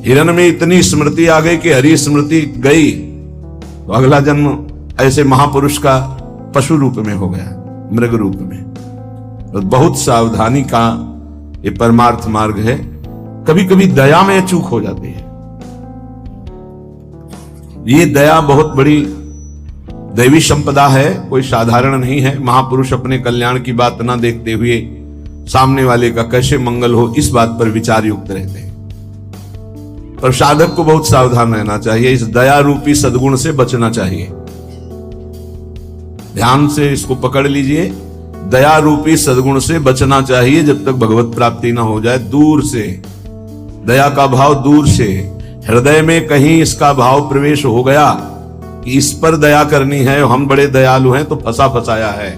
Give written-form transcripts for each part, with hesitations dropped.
हिरण में इतनी स्मृति आ गई कि हरि स्मृति गई तो अगला जन्म ऐसे महापुरुष का पशु रूप में हो गया, मृग रूप में। तो बहुत सावधानी का ये परमार्थ मार्ग है। कभी कभी दया में चूक हो जाती है। ये दया बहुत बड़ी दैवी संपदा है, कोई साधारण नहीं है। महापुरुष अपने कल्याण की बात ना देखते हुए सामने वाले का कैसे मंगल हो इस बात पर विचार युक्त रहते हैं। पर साधक को बहुत सावधान रहना चाहिए, इस दया रूपी सद्गुण से बचना चाहिए। ध्यान से इसको पकड़ लीजिए, दया रूपी सद्गुण से बचना चाहिए जब तक भगवत प्राप्ति ना हो जाए। दूर से दया का भाव, दूर से हृदय में कहीं इसका भाव प्रवेश हो गया कि इस पर दया करनी है, हम बड़े दयालु हैं, तो फंसा फंसाया है।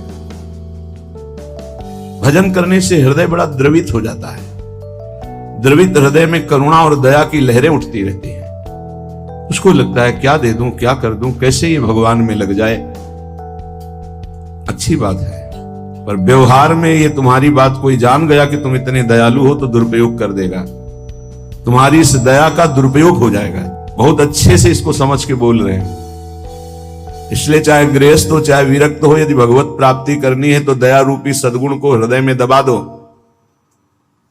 भजन करने से हृदय बड़ा द्रवित हो जाता है। द्रवित हृदय में करुणा और दया की लहरें उठती रहती है। उसको लगता है क्या दे दूं, क्या कर दूं, कैसे ये भगवान में लग जाए। अच्छी बात है, पर व्यवहार में ये तुम्हारी बात कोई जान गया कि तुम इतने दयालु हो तो दुरुपयोग कर देगा, तुम्हारी इस दया का दुरुपयोग हो जाएगा। बहुत अच्छे से इसको समझ के बोल रहे हैं। इसलिए चाहे गृहस्थ हो चाहे विरक्त हो, यदि भगवत प्राप्ति करनी है तो दया रूपी सद्गुण को हृदय में दबा दो।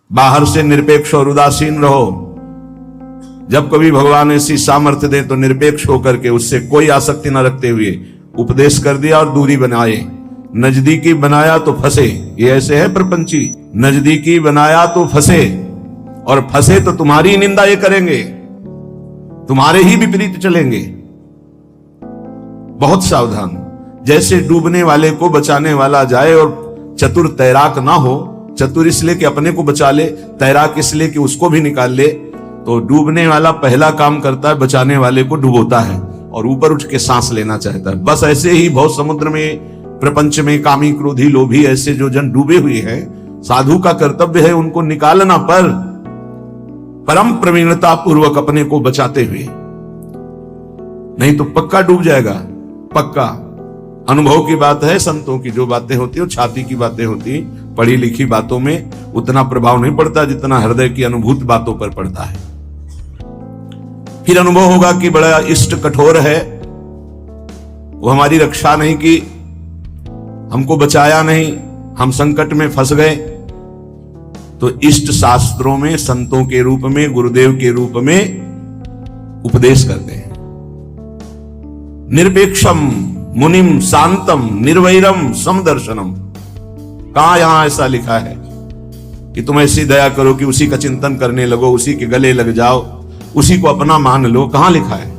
बाहर से निरपेक्ष और उदासीन रहो। जब कभी भगवान ऐसी सामर्थ्य दे तो निरपेक्ष होकर के उससे कोई आसक्ति न रखते हुए उपदेश कर दिया और दूरी बनाए। नजदीकी बनाया तो फंसे, ये ऐसे है प्रपंची। नजदीकी बनाया तो फंसे, और फंसे तो तुम्हारी निंदा ये करेंगे, तुम्हारे ही विपरीत चलेंगे। बहुत सावधान। जैसे डूबने वाले को बचाने वाला जाए और चतुर तैराक ना हो, चतुर इसलिए कि अपने को बचा ले, तैराक इसलिए कि उसको भी निकाल ले, तो डूबने वाला पहला काम करता है बचाने वाले को डुबोता है और ऊपर उठ के सांस लेना चाहता है। बस ऐसे ही बहुत समुद्र में, प्रपंच में कामी क्रोधी लोभी ऐसे जो जन डूबे हुए हैं, साधु का कर्तव्य है उनको निकालना, पर परम प्रवीणता पूर्वक अपने को बचाते हुए, नहीं तो पक्का डूब जाएगा। पक्का अनुभव की बात है। संतों की जो बातें होती है छाती की बातें होती, पढ़ी लिखी बातों में उतना प्रभाव नहीं पड़ता जितना हृदय की अनुभूत बातों पर पड़ता है। फिर अनुभव होगा कि बड़ा इष्ट कठोर है, वो हमारी रक्षा नहीं की, हमको बचाया नहीं, हम संकट में फंस गए। तो इष्ट शास्त्रों में संतों के रूप में, गुरुदेव के रूप में उपदेश करते हैं। निरपेक्षम मुनिम शांतम निर्वैरम समदर्शनम। कहां यहां ऐसा लिखा है कि तुम ऐसी दया करो कि उसी का चिंतन करने लगो, उसी के गले लग जाओ, उसी को अपना मान लो? कहां लिखा है?